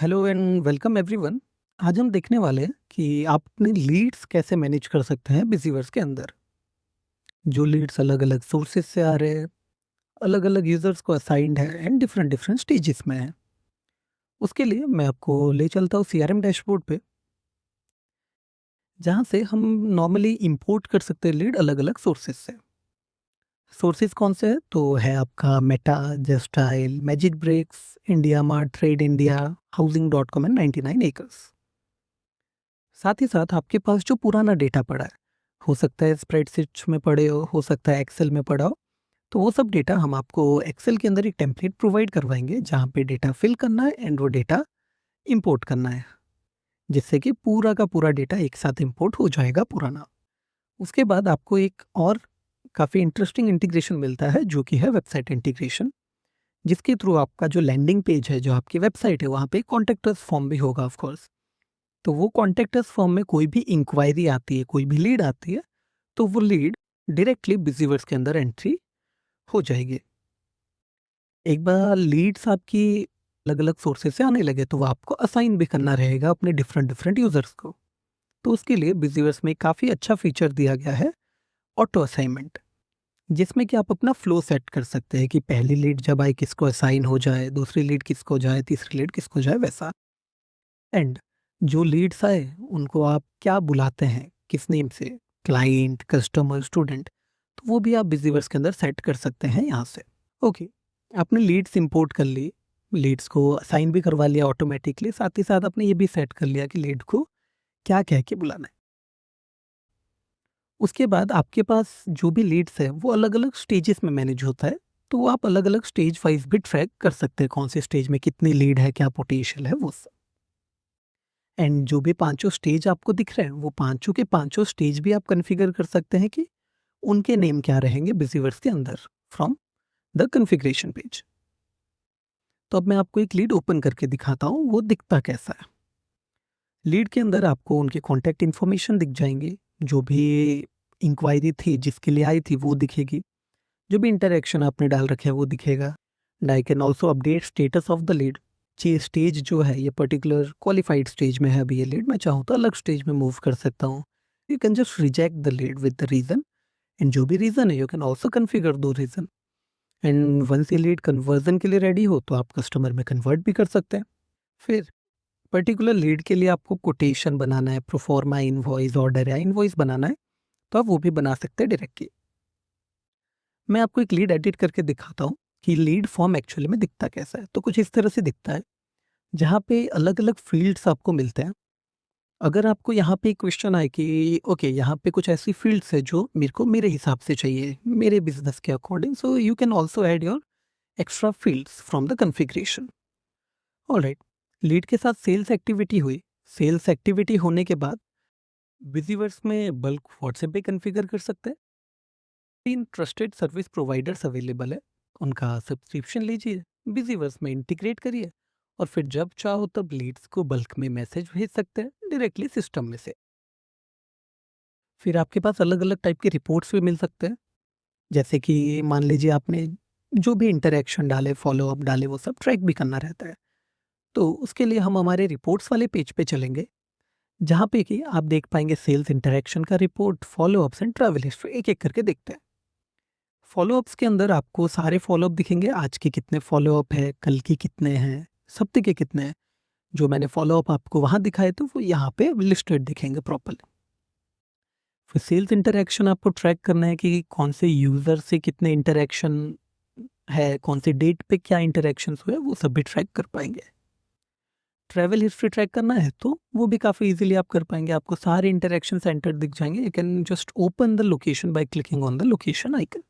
Hello and welcome everyone. आज हम देखने वाले हैं कि आप अपने लीड्स कैसे मैनेज कर सकते हैं बिजीवर्स के अंदर। जो लीड्स अलग अलग सोर्सेज से आ रहे हैं, अलग अलग यूजर्स को असाइंड है एंड डिफरेंट डिफरेंट स्टेजेस में है। उसके लिए मैं आपको ले चलता हूँ सीआरएम डैशबोर्ड पे, जहाँ से हम नॉर्मली इंपोर्ट कर सकते हैं लीड अलग अलग सोर्सेज से। सोर्सेज कौन से हैं? तो है आपका मेटा, जेस्टाइल, Magicbricks, IndiaMART, TradeIndia, housing dot com and 99 acres. साथ ही साथ आपके पास जो पुराना डेटा पड़ा है, हो सकता है स्प्रेडशीट्स में पड़े हो सकता है एक्सेल में पड़ा हो, तो वो सब डेटा हम आपको एक्सेल के अंदर एक टेम्पलेट प्रोवाइड करवाएंगे जहाँ पे डेटा फिल करना है एंड वो डेटा इंपोर्ट करना है, जिससे कि पूरा का पूरा डेटा एक साथ इंपोर्ट हो जाएगा पुराना। उसके बाद आपको एक और काफ़ी इंटरेस्टिंग इंटीग्रेशन मिलता है जो कि है वेबसाइट इंटीग्रेशन, जिसके थ्रू आपका जो लैंडिंग पेज है, जो आपकी वेबसाइट है, वहाँ पे कॉन्टेक्ट अस फॉर्म भी होगा ऑफ कोर्स। तो वो कॉन्टेक्ट अस फॉर्म में कोई भी इंक्वायरी आती है, कोई भी लीड आती है, तो वो लीड डायरेक्टली बिजीवर्स के अंदर एंट्री हो जाएगी। एक बार लीड्स आपकी अलग अलग सोर्सेज से आने लगे तो वो आपको असाइन भी करना रहेगा अपने डिफरेंट डिफरेंट यूजर्स को। तो उसके लिए बिजीवर्स में काफ़ी अच्छा फीचर दिया गया है, ऑटो असाइनमेंट, जिसमें कि आप अपना फ्लो सेट कर सकते हैं कि पहली लीड जब आए किसको असाइन हो जाए, दूसरी लीड किसको जाए, तीसरी लीड किसको जाए, वैसा। एंड जो लीड्स आए उनको आप क्या बुलाते हैं, किस नेम से, क्लाइंट, कस्टमर, स्टूडेंट, तो वो भी आप बिजीवर्स के अंदर सेट कर सकते हैं यहाँ से। ओके, आपने लीड्स इंपोर्ट कर ली, लीड्स को असाइन भी करवा लिया ऑटोमेटिकली, साथ ही साथ आपने ये भी सेट कर लिया कि लीड को क्या कह के बुलाना है। उसके बाद आपके पास जो भी लीड्स है वो अलग अलग स्टेजेस में मैनेज होता है, तो वो आप अलग अलग स्टेज वाइज भी ट्रैक कर सकते हैं, कौन से स्टेज में कितनी लीड है, क्या पोटेंशियल है, वो सब। एंड जो भी पांचों स्टेज आपको दिख रहे हैं वो पांचों के पांचों स्टेज भी आप कॉन्फ़िगर कर सकते हैं कि उनके नेम क्या रहेंगे बिजीवर्स के अंदर फ्रॉम द कॉन्फ़िगरेशन पेज। तो अब मैं आपको एक लीड ओपन करके दिखाता हूँ वो दिखता कैसा है। लीड के अंदर आपको उनके कॉन्टैक्ट इन्फॉर्मेशन दिख जाएंगे, जो भी इंक्वायरी थी जिसके लिए आई थी वो दिखेगी, जो भी इंटरेक्शन आपने डाल रखे हैं वो दिखेगा। And I can also update status of the lead. ये स्टेज जो है ये पर्टिकुलर क्वालिफाइड स्टेज में है अभी ये लीड, मैं चाहूँ तो अलग स्टेज में मूव कर सकता हूँ। You can just reject the lead with the reason, and जो भी रीज़न है यू कैन ऑल्सो कन्फिगर दो रीज़न। एंड वंस ये लीड कन्वर्जन के लिए रेडी हो तो आप कस्टमर में कन्वर्ट भी कर सकते हैं। फिर पर्टिकुलर लीड के लिए आपको कोटेशन बनाना है, प्रोफॉर्मा इनवॉइस, ऑर्डर या इनवॉइस बनाना है, तो आप वो भी बना सकते हैं डायरेक्टली। मैं आपको एक लीड एडिट करके दिखाता हूँ कि लीड फॉर्म एक्चुअली में दिखता कैसा है। तो कुछ इस तरह से दिखता है, जहाँ पे अलग अलग फील्ड्स आपको मिलते हैं। अगर आपको यहाँ पे क्वेश्चन आए कि ओके यहाँ पे कुछ ऐसी फील्ड्स है जो मेरे को मेरे हिसाब से चाहिए, मेरे बिजनेस के according, so you can also add your extra fields from the configuration. Alright, lead के साथ सेल्स एक्टिविटी हुई। सेल्स एक्टिविटी होने के बाद बिजीवर्स में बल्क व्हाट्सएप पे कॉन्फ़िगर कर सकते हैं। 3 ट्रस्टेड सर्विस प्रोवाइडर्स अवेलेबल है, उनका सब्सक्रिप्शन लीजिए, बिजीवर्स में इंटीग्रेट करिए, और फिर जब चाहो तब लीड्स को बल्क में मैसेज भेज सकते हैं डायरेक्टली सिस्टम में से। फिर आपके पास अलग अलग टाइप के रिपोर्ट्स भी मिल सकते हैं, जैसे कि मान लीजिए आपने जो भी इंटरेक्शन डाले, फॉलोअप डाले, वो सब ट्रैक भी करना रहता है। तो उसके लिए हम हमारे रिपोर्ट्स वाले पेज पे चलेंगे, जहाँ पे कि आप देख पाएंगे सेल्स इंटरेक्शन का report, follow-ups and travel history, एक एक करके देखते हैं। फॉलोअप्स के अंदर आपको सारे फॉलोअप दिखेंगे, आज के कितने फॉलोअप है, कल की कितने हैं, हफ्ते के कितने हैं। जो मैंने फॉलोअप आपको वहाँ दिखाए थे वो यहाँ पे लिस्टेड दिखेंगे प्रॉपर्ली। फिर सेल्स इंटरेक्शन आपको ट्रैक करना है कि कौन से यूज़र से कितने इंटरेक्शन है, कौन सी डेट पे क्या इंटरेक्शंस हुए, वो सब भी ट्रैक कर पाएंगे। ट्रैवल हिस्ट्री ट्रैक करना है तो वो भी काफ़ी इजीली आप कर पाएंगे, आपको सारे इंटरेक्शन सेंटर दिख जाएंगे। You can just open the location by clicking on the location icon.